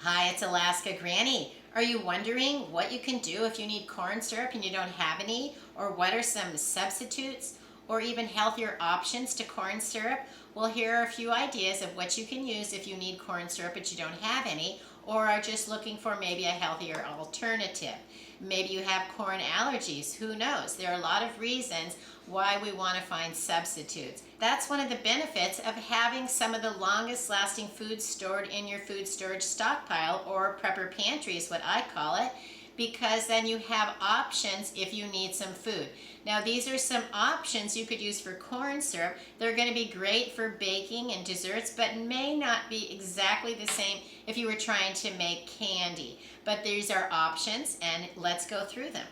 Hi, it's Alaska Granny. Are you wondering what you can do if you need corn syrup and you don't have any? Or what are some substitutes or even healthier options to corn syrup? Well, here are a few ideas of what you can use if you need corn syrup but you don't have any, or are just looking for maybe a healthier alternative. Maybe you have corn allergies, who knows? There are a lot of reasons why we want to find substitutes. That's one of the benefits of having some of the longest lasting foods stored in your food storage stockpile, or prepper pantry is what I call it, because then you have options if you need some food. Now these are some options you could use for corn syrup. They're going to be great for baking and desserts, but may not be exactly the same if you were trying to make candy. But these are options, and let's go through them.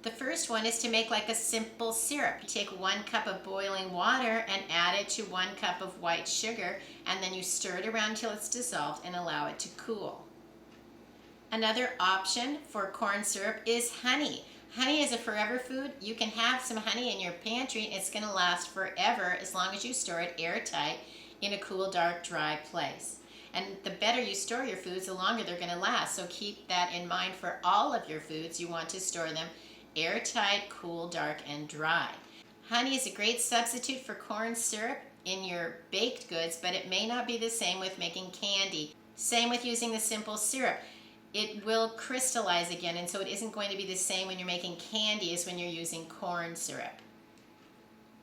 The first one is to make like a simple syrup. You take 1 cup of boiling water and add it to 1 cup of white sugar, and then you stir it around until it's dissolved and allow it to cool. Another option for corn syrup is honey. Honey is a forever food. You can have some honey in your pantry. It's going to last forever as long as you store it airtight in a cool, dark, dry place. And the better you store your foods, the longer they're going to last. So keep that in mind for all of your foods. You want to store them airtight, cool, dark, and dry. Honey is a great substitute for corn syrup in your baked goods, but it may not be the same with making candy. Same with using the simple syrup. It will crystallize again, and so it isn't going to be the same when you're making candy as when you're using corn syrup.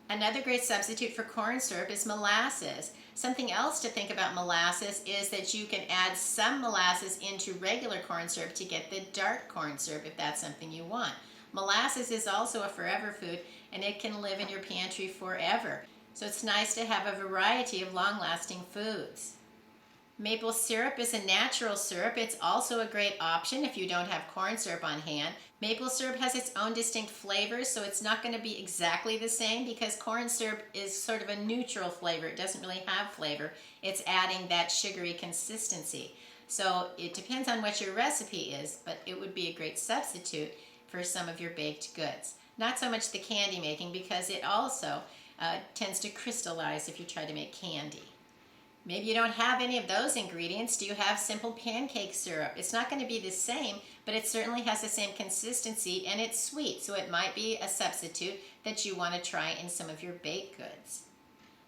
Another great substitute for corn syrup is molasses. Something else to think about molasses is that you can add some molasses into regular corn syrup to get the dark corn syrup if that's something you want. Molasses is also a forever food, and it can live in your pantry forever. So it's nice to have a variety of long-lasting foods. Maple syrup is a natural syrup. It's also a great option if you don't have corn syrup on hand. Maple syrup has its own distinct flavors, so it's not going to be exactly the same because corn syrup is sort of a neutral flavor. It doesn't really have flavor. It's adding that sugary consistency. So it depends on what your recipe is, but it would be a great substitute for some of your baked goods. Not so much the candy making, because it also tends to crystallize if you try to make candy. Maybe you don't have any of those ingredients. Do you have simple pancake syrup? It's not going to be the same, but it certainly has the same consistency, and it's sweet, so it might be a substitute that you want to try in some of your baked goods.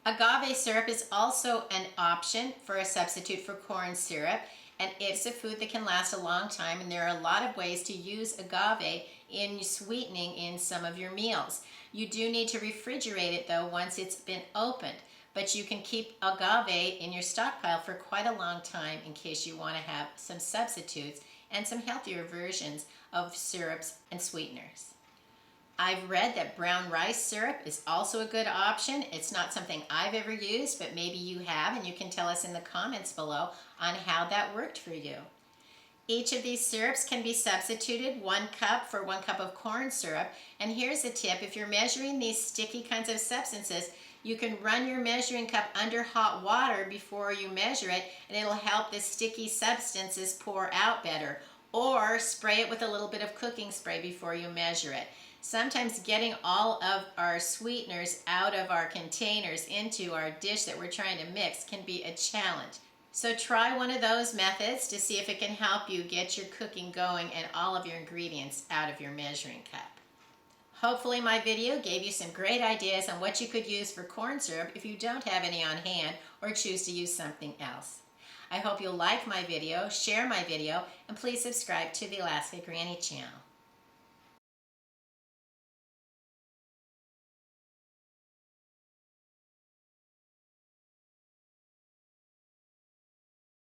Agave syrup is also an option for a substitute for corn syrup, and it's a food that can last a long time, and there are a lot of ways to use agave in sweetening in some of your meals. You do need to refrigerate it though once it's been opened, but you can keep agave in your stockpile for quite a long time in case you want to have some substitutes and some healthier versions of syrups and sweeteners. I've read that brown rice syrup is also a good option. It's not something I've ever used, but maybe you have, and you can tell us in the comments below on how that worked for you. Each of these syrups can be substituted, 1 cup for 1 cup of corn syrup. And here's a tip: if you're measuring these sticky kinds of substances, you can run your measuring cup under hot water before you measure it, and it'll help the sticky substances pour out better. Or spray it with a little bit of cooking spray before you measure it. Sometimes getting all of our sweeteners out of our containers into our dish that we're trying to mix can be a challenge. So try one of those methods to see if it can help you get your cooking going and all of your ingredients out of your measuring cup. Hopefully my video gave you some great ideas on what you could use for corn syrup if you don't have any on hand or choose to use something else. I hope you'll like my video, share my video, and please subscribe to the Alaska Granny channel.